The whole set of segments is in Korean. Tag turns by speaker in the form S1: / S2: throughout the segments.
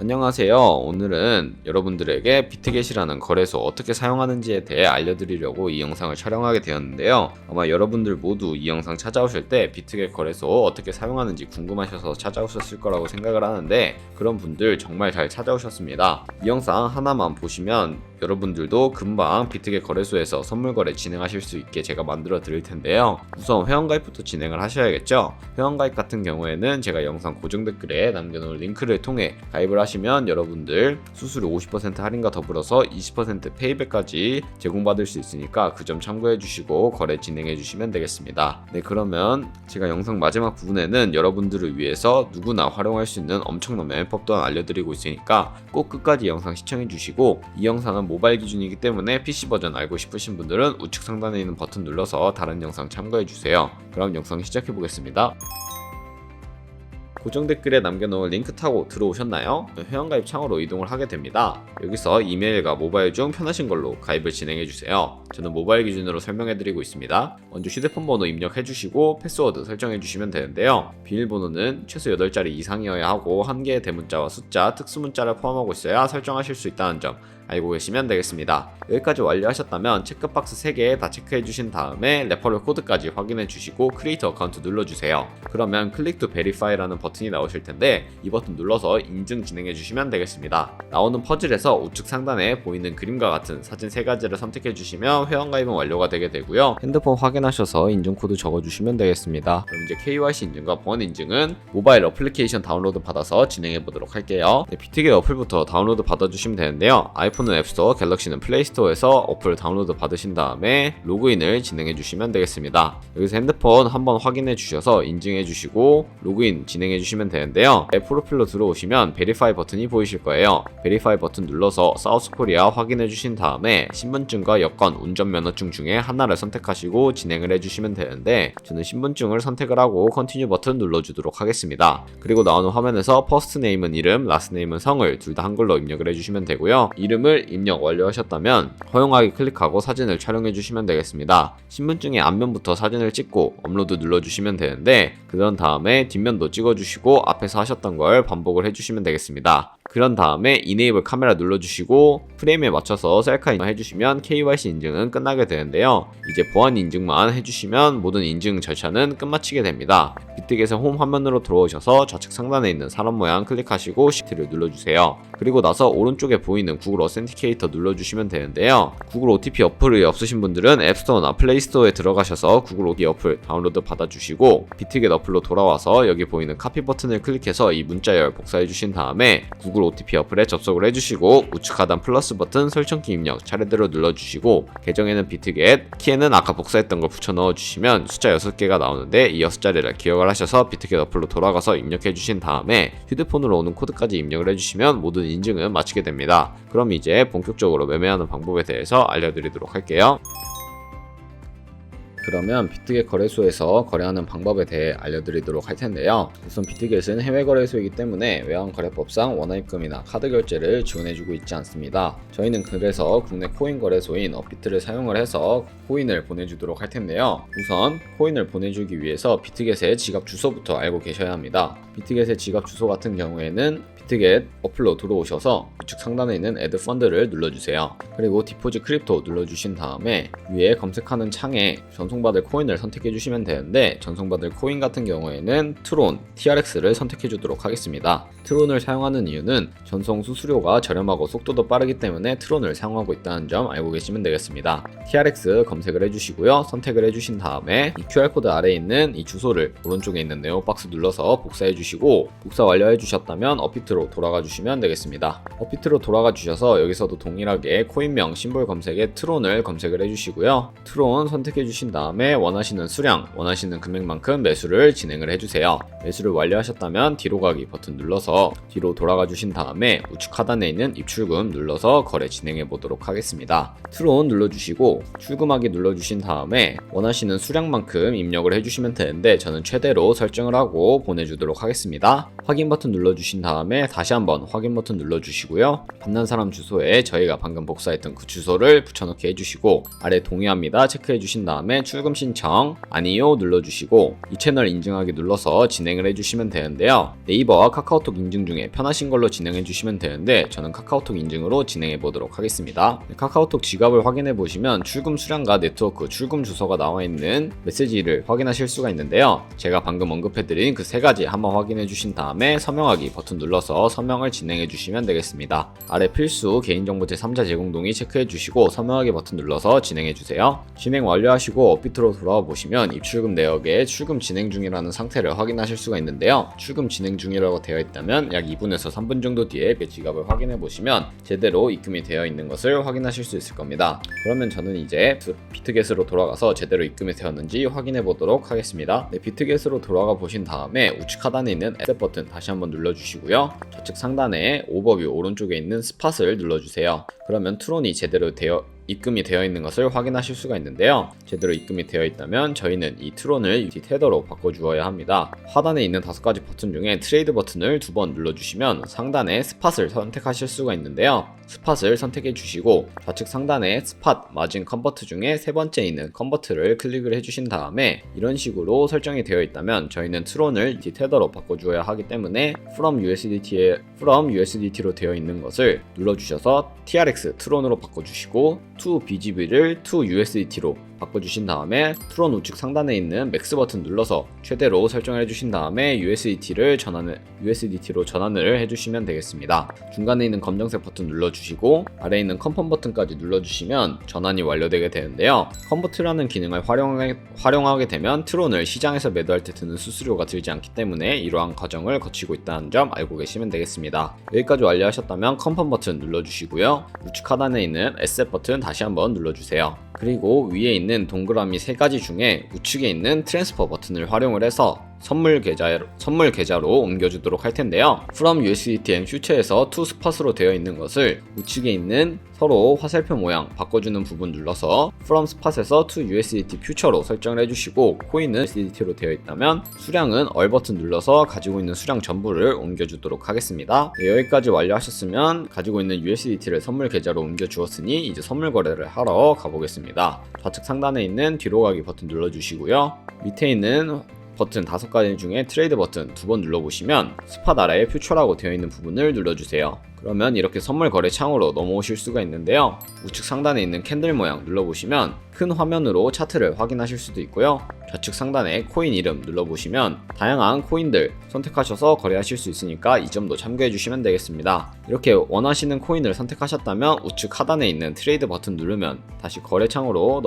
S1: 안녕하세요. 오늘은 여러분들에게 비트겟이라는 거래소 어떻게 사용하는지에 대해 알려드리려고 이 영상을 촬영하게 되었는데요. 아마 여러분들 모두 이 영상 찾아오실 때 비트겟 거래소 어떻게 사용하는지 궁금하셔서 찾아오셨을 거라고 생각을 하는데 그런 분들 정말 잘 찾아오셨습니다. 이 영상 하나만 보시면 여러분들도 금방 비트겟 거래소에서 선물 거래 진행하실 수 있게 제가 만들어 드릴 텐데요. 우선 회원가입부터 진행을 하셔야겠죠. 회원가입 같은 경우에는 제가 영상 고정 댓글에 남겨놓은 링크를 통해 가입을 하시면 여러분들 수수료 50% 할인과 더불어서 20% 페이백까지 제공받을 수 있으니까 그 점 참고해 주시고 거래 진행해 주시면 되겠습니다. 네, 그러면 제가 영상 마지막 부분에는 여러분들을 위해서 누구나 활용할 수 있는 엄청난 매매법 또한 알려드리고 있으니까 꼭 끝까지 영상 시청해 주시고, 이 영상은 모바일 기준이기 때문에 PC 버전 알고 싶으신 분들은 우측 상단에 있는 버튼 눌러서 다른 영상 참고해 주세요. 그럼 영상 시작해 보겠습니다. 고정 댓글에 남겨놓은 링크 타고 들어오셨나요? 회원가입 창으로 이동을 하게 됩니다. 여기서 이메일과 모바일 중 편하신 걸로 가입을 진행해주세요. 저는 모바일 기준으로 설명해드리고 있습니다. 먼저 휴대폰 번호 입력해주시고 패스워드 설정해주시면 되는데요. 비밀번호는 최소 8자리 이상이어야 하고 1개의 대문자와 숫자, 특수문자를 포함하고 있어야 설정하실 수 있다는 점 알고 계시면 되겠습니다. 여기까지 완료하셨다면 체크박스 3개 다 체크해주신 다음에 레퍼럴 코드까지 확인해주시고 크리에이터 어카운트 눌러주세요. 그러면 클릭 투 베리파이라는 버튼이 나오실 텐데 이 버튼 눌러서 인증 진행해주시면 되겠습니다. 나오는 퍼즐에서 우측 상단에 보이는 그림과 같은 사진 3가지를 선택해주시면 회원가입은 완료가 되게 되고요. 핸드폰 확인하셔서 인증코드 적어주시면 되겠습니다. 그럼 이제 KYC 인증과 번호 인증은 모바일 어플리케이션 다운로드 받아서 진행해보도록 할게요. 비트겟 어플부터 다운로드 받아주시면 되는데요. 아이폰은 앱스토어, 갤럭시는 플레이스토어에서 어플 다운로드 받으신 다음에 로그인을 진행해 주시면 되겠습니다. 여기서 핸드폰 한번 확인해 주셔서 인증해 주시고 로그인 진행해 주시면 되는데요. 앱 프로필로 들어오시면 베리파이 버튼이 보이실 거예요. 베리파이 버튼 눌러서 사우스 코리아 확인해 주신 다음에 신분증과 여권, 운전면허증 중에 하나를 선택하시고 진행을 해 주시면 되는데 저는 신분증을 선택을 하고 컨티뉴 버튼 눌러주도록 하겠습니다. 그리고 나오는 화면에서 퍼스트 네임은 이름, 라스트 네임은 성을 둘 다 한글로 입력을 해 주시면 되고요. 이름을 입력 완료하셨다면 허용하기 클릭하고 사진을 촬영해 주시면 되겠습니다. 신분증의 앞면부터 사진을 찍고 업로드 눌러주시면 되는데 그런 다음에 뒷면도 찍어주시고 앞에서 하셨던 걸 반복을 해주시면 되겠습니다. 그런 다음에 이네이블 카메라 눌러주시고 프레임에 맞춰서 셀카 해주시면 KYC 인증은 끝나게 되는데요. 이제 보안 인증만 해주시면 모든 인증 절차는 끝마치게 됩니다. 비트겟의 홈 화면으로 들어오셔서 좌측 상단에 있는 사람 모양 클릭하시고 시프트를 눌러주세요. 그리고 나서 오른쪽에 보이는 구글 어센티케이터 눌러주시면 되는데요. 구글 OTP 어플이 없으신 분들은 앱스토어나 플레이스토어에 들어가셔서 구글 OTP 어플 다운로드 받아주시고 비트겟 어플로 돌아와서 여기 보이는 카피 버튼을 클릭해서 이 문자열 복사해주신 다음에 구글 OTP 어플에 접속을 해주시고 우측 하단 플러스 버튼 설정키 입력 차례대로 눌러주시고 계정에는 비트겟, 키에는 아까 복사했던 걸 붙여 넣어주시면 숫자 6개가 나오는데 이 6자리를 기억을 하셔서 비트겟 어플로 돌아가서 입력해주신 다음에 휴대폰으로 오는 코드까지 입력을 해주시면 모든 인증은 마치게 됩니다. 그럼 이제 본격적으로 매매하는 방법에 대해서 알려드리도록 할게요. 그러면 비트겟 거래소에서 거래하는 방법에 대해 알려드리도록 할 텐데요. 우선 비트겟은 해외 거래소이기 때문에 외환거래법상 원화입금이나 카드 결제를 지원해주고 있지 않습니다. 저희는 그래서 국내 코인 거래소인 업비트를 사용을 해서 코인을 보내주도록 할 텐데요. 우선 코인을 보내주기 위해서 비트겟의 지갑 주소부터 알고 계셔야 합니다. 비트겟의 지갑 주소 같은 경우에는 비트겟 어플로 들어오셔서 우측 상단에 있는 애드 펀드를 눌러주세요. 그리고 디포짓 크립토 눌러주신 다음에 위에 검색하는 창에 전송받을 코인을 선택해주시면 되는데 전송받을 코인 같은 경우에는 트론, TRX를 선택해주도록 하겠습니다. 트론을 사용하는 이유는 전송 수수료가 저렴하고 속도도 빠르기 때문에 트론을 사용하고 있다는 점 알고 계시면 되겠습니다. TRX 검색을 해주시고요. 선택을 해주신 다음에 이 QR코드 아래에 있는 이 주소를 오른쪽에 있는 네오박스 눌러서 복사해주시고 복사 완료해주셨다면 업비트로 돌아가 주시면 되겠습니다. 업비트로 돌아가 주셔서 여기서도 동일하게 코인명 심볼 검색에 트론을 검색을 해주시고요. 트론 선택해 주신 다음에 원하시는 수량, 원하시는 금액만큼 매수를 진행을 해주세요. 매수를 완료하셨다면 뒤로 가기 버튼 눌러서 뒤로 돌아가 주신 다음에 우측 하단에 있는 입출금 눌러서 거래 진행해 보도록 하겠습니다. 트론 눌러주시고 출금하기 눌러주신 다음에 원하시는 수량만큼 입력을 해주시면 되는데 저는 최대로 설정을 하고 보내주도록 하겠습니다. 확인 버튼 눌러주신 다음에 다음에 다시 한번 확인 버튼 눌러주시고요. 받는 사람 주소에 저희가 방금 복사했던 그 주소를 붙여넣기 해주시고 아래 동의합니다 체크해주신 다음에 출금 신청 아니요 눌러주시고 이 채널 인증하기 눌러서 진행을 해주시면 되는데요. 네이버와 카카오톡 인증 중에 편하신 걸로 진행해주시면 되는데 저는 카카오톡 인증으로 진행해보도록 하겠습니다. 카카오톡 지갑을 확인해보시면 출금 수량과 네트워크 출금 주소가 나와있는 메시지를 확인하실 수가 있는데요. 제가 방금 언급해드린 그 세 가지 한번 확인해주신 다음에 서명하기 버튼 눌러서 서명을 진행해주시면 되겠습니다. 아래 필수 개인정보 제3자 제공 동의 체크해주시고 서명하기 버튼 눌러서 진행해주세요. 진행 완료하시고 업비트로 돌아와 보시면 입출금 내역에 출금 진행 중이라는 상태를 확인하실 수가 있는데요. 출금 진행 중이라고 되어 있다면 약 2분에서 3분 정도 뒤에 그 지갑을 확인해 보시면 제대로 입금이 되어 있는 것을 확인하실 수 있을 겁니다. 그러면 저는 이제 비트겟으로 돌아가서 제대로 입금이 되었는지 확인해 보도록 하겠습니다. 네, 비트겟으로 돌아가 보신 다음에 우측 하단에 있는 에셋 버튼 다시 한번 눌러주시고요. 좌측 상단에 오버뷰 오른쪽에 있는 스팟을 눌러주세요. 그러면 트론이 제대로 입금이 되어 있는 것을 확인하실 수가 있는데요. 제대로 입금이 되어 있다면 저희는 이 트론을 테더로 바꿔주어야 합니다. 하단에 있는 5가지 버튼 중에 트레이드 버튼을 2번 눌러주시면 상단에 스팟을 선택하실 수가 있는데요. 스팟을 선택해 주시고 좌측 상단에 스팟 마진 컨버트 중에 세 번째 있는 컨버트를 클릭을 해주신 다음에 이런 식으로 설정이 되어 있다면 저희는 트론을 테더로 바꿔주어야 하기 때문에 from USDT로 되어 있는 것을 눌러주셔서 TRX 트론으로 바꿔주시고 to BGB를 to USDT로 바꿔주신 다음에 트론 우측 상단에 있는 맥스 버튼 눌러서 최대로 설정을 해주신 다음에 USDT로 전환을 해주시면 되겠습니다. 중간에 있는 검정색 버튼 눌러주시고 아래에 있는 컨펌 버튼까지 눌러주시면 전환이 완료되게 되는데요. 컨버트라는 기능을 활용하게 되면 트론을 시장에서 매도할 때 드는 수수료가 들지 않기 때문에 이러한 과정을 거치고 있다는 점 알고 계시면 되겠습니다. 여기까지 완료하셨다면 컨펌 버튼 눌러주시고요. 우측 하단에 있는 에셋 버튼 다시 한번 눌러주세요. 그리고 위에 있는 동그라미 3가지 중에 우측에 있는 트랜스퍼 버튼을 활용을 해서 선물 계좌로 옮겨주도록 할 텐데요. From USDT and Future에서 to Spot으로 되어 있는 것을 우측에 있는 서로 화살표 모양 바꿔주는 부분 눌러서 From Spot에서 to USDT Future로 설정을 해주시고 코인은 USDT로 되어 있다면 수량은 얼 버튼 눌러서 가지고 있는 수량 전부를 옮겨주도록 하겠습니다. 네, 여기까지 완료하셨으면 가지고 있는 USDT를 선물 계좌로 옮겨주었으니 이제 선물 거래를 하러 가보겠습니다. 좌측 상단에 있는 뒤로 가기 버튼 눌러주시고요. 밑에 있는 버튼 5가지 중에 트레이드 버튼 2번 눌러보시면 스팟 아래에 퓨처라고 되어 있는 부분을 눌러주세요. 그러면 이렇게 선물 거래 창으로 넘어오실 수가 있는데요. 우측 상단에 있는 캔들 모양 눌러보시면 큰 화면으로 차트를 확인하실 수도 있고요. 좌측 상단에 코인 이름 눌러보시면 다양한 코인들 선택하셔서 거래하실 수 있으니까 이 점도 참고해 주시면 되겠습니다. 이렇게 원하시는 코인을 선택하셨다면 우측 하단에 있는 트레이드 버튼 누르면 다시 거래창으로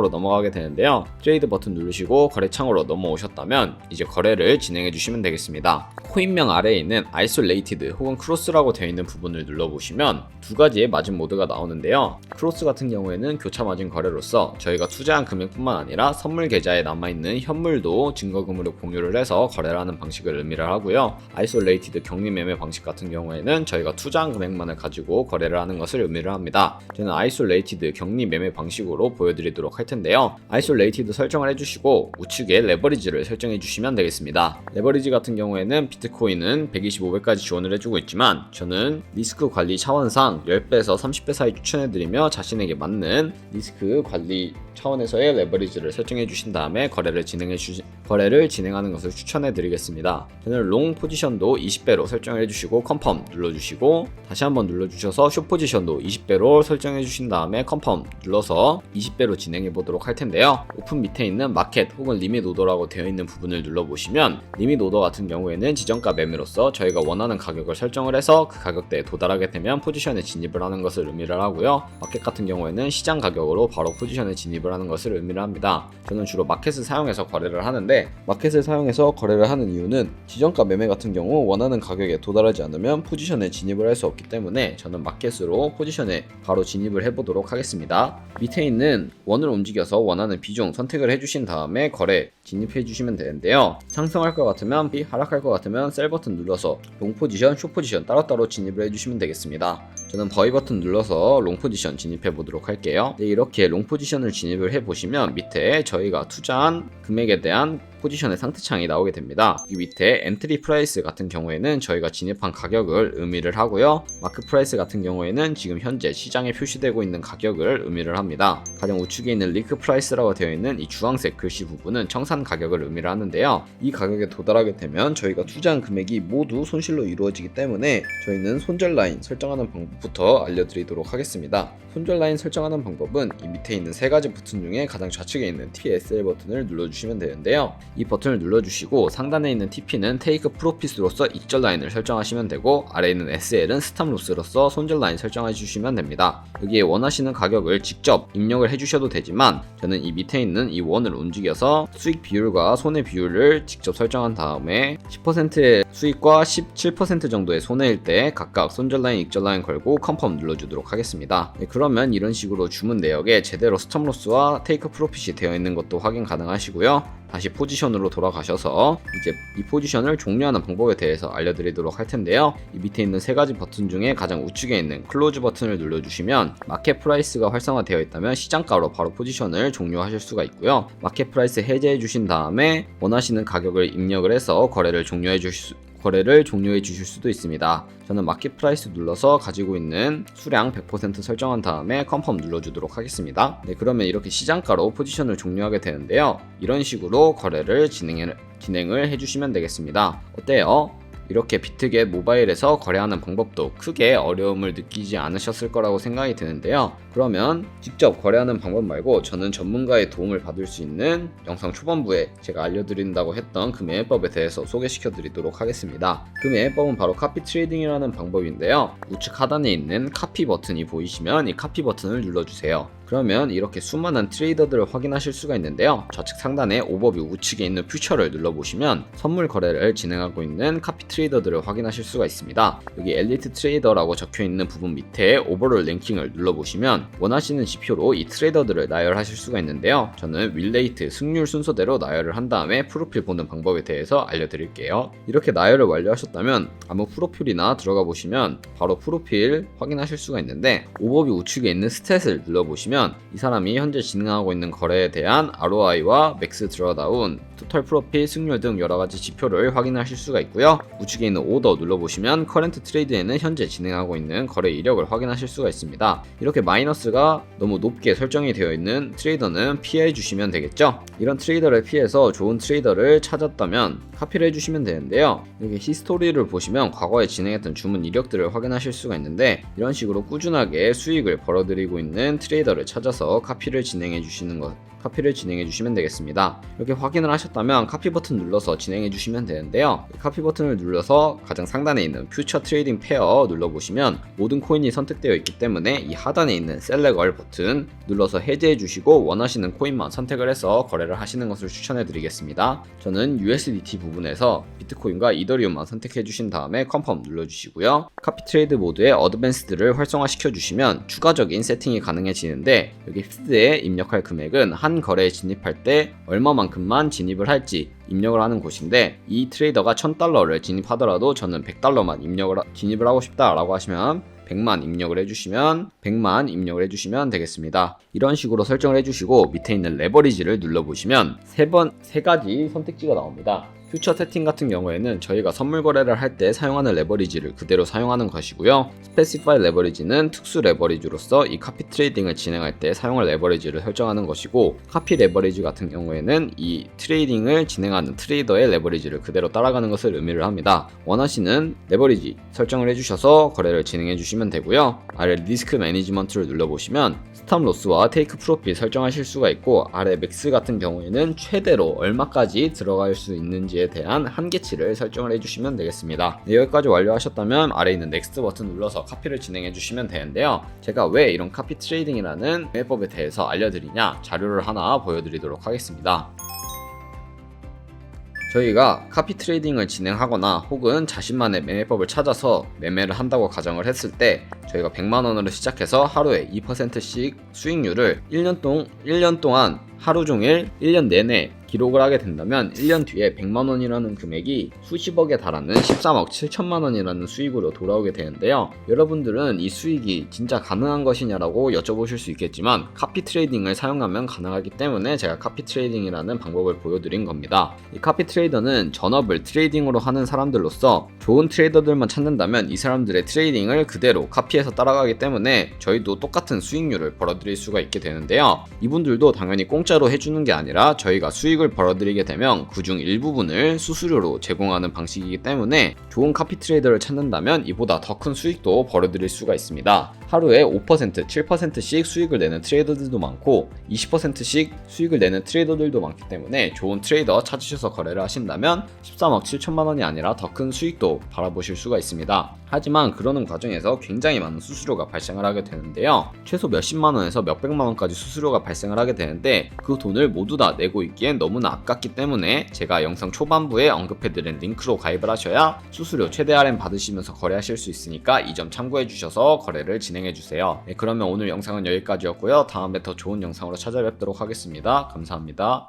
S1: 넘어가게 되는데요. 트레이드 버튼 누르시고 거래창으로 넘어오셨다면 이제 거래를 진행해 주시면 되겠습니다. 코인명 아래에 있는 Isolated 혹은 크로스라고 되어 있는 부분을 눌러보시면 2가지의 마진 모드가 나오는데요. 크로스 같은 경우에는 교차 마진 거래로서 저희가 투자한 금액뿐만 아니라 선물 계좌에 남아있는 현물도 증거금으로 공유를 해서 거래를 하는 방식을 의미를 하고요. Isolated 격리 매매 방식 같은 경우에는 저희가 투자한 금액만을 가지고 거래를 하는 것을 의미를 합니다. 저는 Isolated 격리 매매 방식으로 보여드리도록 할 텐데요. Isolated 설정을 해주시고 우측에 레버리지를 설정해 주시면 되겠습니다. 레버리지 같은 경우에는 비트코인은 125배까지 지원을 해주고 있지만 저는 리스크 관리 차원상 10배에서 30배 사이 추천해드리며 자신에게 맞는 리스크 관리 차원에서의 레버리지를 설정해 주신 다음에 거래를 진행하는 것을 추천해 드리겠습니다. 저는 롱 포지션도 20배로 설정해 주시고 컨펌 눌러주시고 다시 한번 눌러주셔서 숏 포지션도 20배로 설정해 주신 다음에 컨펌 눌러서 20배로 진행해 보도록 할 텐데요. 오픈 밑에 있는 마켓 혹은 리밋 오더라고 되어 있는 부분을 눌러보시면 리밋 오더 같은 경우에는 지정가 매매로서 저희가 원하는 가격을 설정을 해서 그 가격대에 도달하게 되면 포지션에 진입을 하는 것을 의미를 하고요. 마켓 같은 경우에는 시장 가격으로 바로 포지션에 진입을 하는 것을 의미를 합니다. 저는 주로 마켓을 사용해서 거래를 하는데 마켓을 사용해서 거래를 하는 이유는 지정가 매매 같은 경우 원하는 가격에 도달하지 않으면 포지션에 진입을 할 수 없기 때문에 저는 마켓으로 포지션에 바로 진입을 해보도록 하겠습니다. 밑에 있는 원을 움직여서 원하는 비중 선택을 해주신 다음에 거래 진입해 주시면 되는데요. 상승할 것 같으면 B, 하락할 것 같으면 셀 버튼 눌러서 롱 포지션, 숏 포지션 따로따로 진입을 해주시면 되겠습니다. 저는 바이 버튼 눌러서 롱 포지션 진입해 보도록 할게요. 네, 이렇게 롱 포지션을 진입을 해 보시면 밑에 저희가 투자한 금액에 대한 포지션의 상태창이 나오게 됩니다. 이 밑에 엔트리 프라이스 같은 경우에는 저희가 진입한 가격을 의미를 하고요. 마크 프라이스 같은 경우에는 지금 현재 시장에 표시되고 있는 가격을 의미를 합니다. 가장 우측에 있는 리크 프라이스라고 되어 있는 이 주황색 글씨 부분은 청산 가격을 의미를 하는데요. 이 가격에 도달하게 되면 저희가 투자한 금액이 모두 손실로 이루어지기 때문에 저희는 손절 라인 설정하는 방법부터 알려드리도록 하겠습니다. 손절 라인 설정하는 방법은 이 밑에 있는 세 가지 버튼 중에 가장 좌측에 있는 TSL 버튼을 눌러주시면 되는데요. 이 버튼을 눌러주시고 상단에 있는 TP는 테이크 프로핏으로서 익절 라인을 설정하시면 되고 아래에 있는 SL은 스탑 로스로서 손절 라인 설정해 주시면 됩니다. 여기에 원하시는 가격을 직접 입력을 해주셔도 되지만 저는 이 밑에 있는 이 원을 움직여서 수익 비율과 손해 비율을 직접 설정한 다음에 10%의 수익과 17% 정도의 손해일 때 각각 손절 라인, 익절 라인 걸고 컨펌 눌러주도록 하겠습니다. 그러면 이런 식으로 주문 내역에 제대로 스톱 로스와 테이크 프로핏이 되어 있는 것도 확인 가능하시고요. 다시 포지션으로 돌아가셔서 이제 이 포지션을 종료하는 방법에 대해서 알려드리도록 할 텐데요. 이 밑에 있는 세 가지 버튼 중에 가장 우측에 있는 클로즈 버튼을 눌러주시면 마켓 프라이스가 활성화되어 있다면 시장가로 바로 포지션을 종료하실 수가 있고요. 마켓 프라이스 해제해 주신 다음에 원하시는 가격을 입력을 해서 거래를 종료해 주실 수도 있습니다. 저는 마켓 프라이스 눌러서 가지고 있는 수량 100% 설정한 다음에 컨펌 눌러주도록 하겠습니다. 네, 그러면 이렇게 시장가로 포지션을 종료하게 되는데요. 이런 식으로 거래를 진행을 해주시면 되겠습니다. 어때요? 이렇게 비트겟 모바일에서 거래하는 방법도 크게 어려움을 느끼지 않으셨을 거라고 생각이 드는데요. 그러면 직접 거래하는 방법 말고 저는 전문가의 도움을 받을 수 있는 영상 초반부에 제가 알려드린다고 했던 그 매매법에 대해서 소개시켜 드리도록 하겠습니다. 그 매매법은 바로 카피 트레이딩이라는 방법인데요. 우측 하단에 있는 카피 버튼이 보이시면 이 카피 버튼을 눌러주세요. 그러면 이렇게 수많은 트레이더들을 확인하실 수가 있는데요. 좌측 상단에 오버뷰 우측에 있는 퓨처를 눌러보시면 선물 거래를 진행하고 있는 카피 트레이더들을 확인하실 수가 있습니다. 여기 엘리트 트레이더라고 적혀있는 부분 밑에 오버롤 랭킹을 눌러보시면 원하시는 지표로 이 트레이더들을 나열하실 수가 있는데요. 저는 윌레이트 승률 순서대로 나열을 한 다음에 프로필 보는 방법에 대해서 알려드릴게요. 이렇게 나열을 완료하셨다면 아무 프로필이나 들어가 보시면 바로 프로필 확인하실 수가 있는데 오버뷰 우측에 있는 스탯을 눌러보시면 이 사람이 현재 진행하고 있는 거래에 대한 ROI와 맥스 드raw다운, 토탈 프로핏, 승률 등 여러가지 지표를 확인하실 수가 있고요. 우측에 있는 오더 눌러보시면 커런트 트레이드에는 현재 진행하고 있는 거래 이력을 확인하실 수가 있습니다. 이렇게 마이너스가 너무 높게 설정이 되어 있는 트레이더는 피해 주시면 되겠죠. 이런 트레이더를 피해서 좋은 트레이더를 찾았다면 카피를 해주시면 되는데요. 이렇게 히스토리를 보시면 과거에 진행했던 주문 이력들을 확인하실 수가 있는데 이런 식으로 꾸준하게 수익을 벌어들이고 있는 트레이더를 찾아서 카피를 진행해 주시면 되겠습니다. 이렇게 확인을 하셨다면 카피 버튼 눌러서 진행해 주시면 되는데요. 카피 버튼을 눌러서 가장 상단에 있는 퓨처 트레이딩 페어 눌러보시면 모든 코인이 선택되어 있기 때문에 이 하단에 있는 셀렉얼 버튼 눌러서 해제해 주시고 원하시는 코인만 선택을 해서 거래를 하시는 것을 추천해 드리겠습니다. 저는 USDT 부분에서 비트코인과 이더리움만 선택해 주신 다음에 컨펌 눌러주시고요. 카피 트레이드 모드의 어드밴스드를 활성화시켜 주시면 추가적인 세팅이 가능해지는데 여기 피드에 입력할 금액은 한 거래에 진입할 때 얼마만큼만 진입을 할지 입력을 하는 곳인데 이 트레이더가 $1000를 진입하더라도 저는 $100만 진입을 하고 싶다라고 하시면 100만 입력을 해주시면 되겠습니다. 이런 식으로 설정을 해주시고 밑에 있는 레버리지를 눌러보시면 세 가지 선택지가 나옵니다. 퓨처 세팅 같은 경우에는 저희가 선물 거래를 할 때 사용하는 레버리지를 그대로 사용하는 것이고요. 스페시파이 레버리지는 특수 레버리지로서 이 카피 트레이딩을 진행할 때 사용할 레버리지를 설정하는 것이고 카피 레버리지 같은 경우에는 이 트레이딩을 진행하는 트레이더의 레버리지를 그대로 따라가는 것을 의미를 합니다. 원하시는 레버리지 설정을 해주셔서 거래를 진행해 주시면 되고요. 아래 리스크 매니지먼트를 눌러보시면 스탑 로스와 테이크 프로핏 설정하실 수가 있고 아래 맥스 같은 경우에는 최대로 얼마까지 들어갈 수 있는지에 대한 한계치를 설정을 해주시면 되겠습니다. 네, 여기까지 완료하셨다면 아래 있는 넥스트 버튼 눌러서 카피를 진행해 주시면 되는데요. 제가 왜 이런 카피 트레이딩이라는 매매법에 대해서 알려드리냐 자료를 하나 보여드리도록 하겠습니다. 저희가 카피 트레이딩을 진행하거나 혹은 자신만의 매매법을 찾아서 매매를 한다고 가정을 했을 때 저희가 100만원으로 시작해서 하루에 2%씩 수익률을 1년 동안 하루 종일 1년 내내 기록을 하게 된다면 1년 뒤에 100만원이라는 금액이 수십억에 달하는 13억 7천만원이라는 수익으로 돌아오게 되는데요. 여러분들은 이 수익이 진짜 가능한 것이냐라고 여쭤보실 수 있겠지만 카피 트레이딩을 사용하면 가능하기 때문에 제가 카피 트레이딩이라는 방법을 보여드린 겁니다. 이 카피 트레이더는 전업을 트레이딩으로 하는 사람들로서 좋은 트레이더들만 찾는다면 이 사람들의 트레이딩을 그대로 카피해서 따라가기 때문에 저희도 똑같은 수익률을 벌어들일 수가 있게 되는데요. 이분들도 당연히 공짜로 해주는 게 아니라 저희가 수익을 벌어들이게 되면 그중 일부분을 수수료로 제공하는 방식이기 때문에 좋은 카피 트레이더를 찾는다면 이보다 더 큰 수익도 벌어들일 수가 있습니다. 하루에 5%, 7%씩 수익을 내는 트레이더들도 많고 20%씩 수익을 내는 트레이더들도 많기 때문에 좋은 트레이더 찾으셔서 거래를 하신다면 13억 7천만 원이 아니라 더 큰 수익도 바라보실 수가 있습니다. 하지만 그러는 과정에서 굉장히 많은 수수료가 발생을 하게 되는데요. 최소 몇십만 원에서 몇백만 원까지 수수료가 발생을 하게 되는데 그 돈을 모두 다 내고 있기엔 너무나 아깝기 때문에 제가 영상 초반부에 언급해드린 링크로 가입을 하셔야 수수료 최대 할인 받으시면서 거래하실 수 있으니까 이 점 참고해 주셔서 거래를 진행해 주세요. 네, 그러면 오늘 영상은 여기까지였고요. 다음에 더 좋은 영상으로 찾아뵙도록 하겠습니다. 감사합니다.